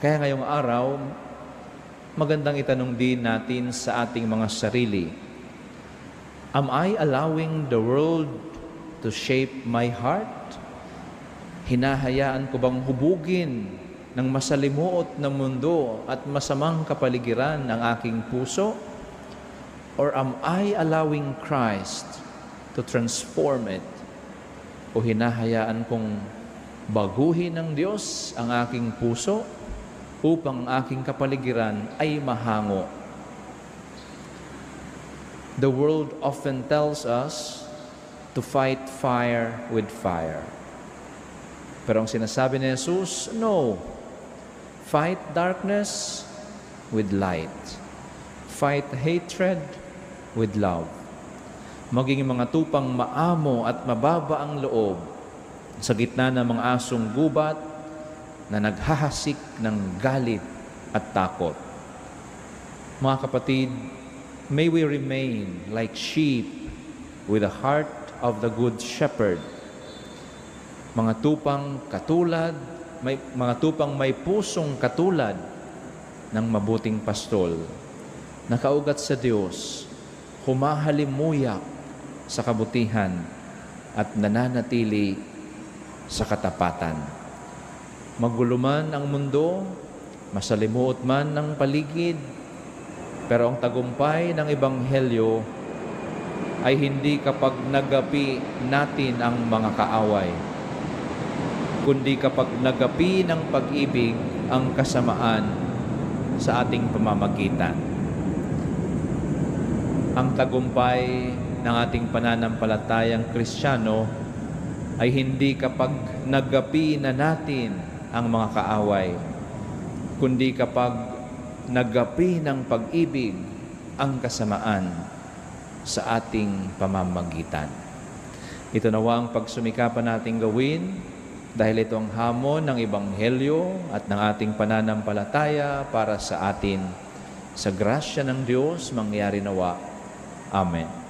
Kaya ngayong araw, magandang itanong din natin sa ating mga sarili, am I allowing the world to shape my heart? Hinahayaan ko bang hubugin ng masalimuot na mundo at masamang kapaligiran ang aking puso? Or am I allowing Christ to transform it? O hinahayaan kong baguhin ng Diyos ang aking puso upang ang aking kapaligiran ay mahango? The world often tells us to fight fire with fire. Pero ang sinasabi ni Jesus, no. Fight darkness with light. Fight hatred with love. Maging mga tupang maamo at mababa ang loob sa gitna ng mga asong gubat na naghahasik ng galit at takot. Mga kapatid, may we remain like sheep with the heart of the good shepherd. Mga tupang may pusong katulad ng mabuting pastol, nakaugat sa Diyos, humahalimuyak sa kabutihan at nananatili sa katapatan. Magulo man ang mundo, masalimuot man ang paligid, pero ang tagumpay ng Ebanghelyo ay hindi kapag nagapi natin ang mga kaaway, kundi kapag nagapi ng pag-ibig ang kasamaan sa ating pamamagitan. Ang tagumpay ng ating pananampalatayang Kristiyano ay hindi kapag nagapi na natin ang mga kaaway, kundi kapag nagapi ng pag-ibig ang kasamaan sa ating pamamagitan. Ito nawa ang pagsumikapan nating gawin dahil ito ang hamon ng Ebanghelyo at ng ating pananampalataya para sa atin. Sa grasya ng Diyos, mangyari nawa. Amen.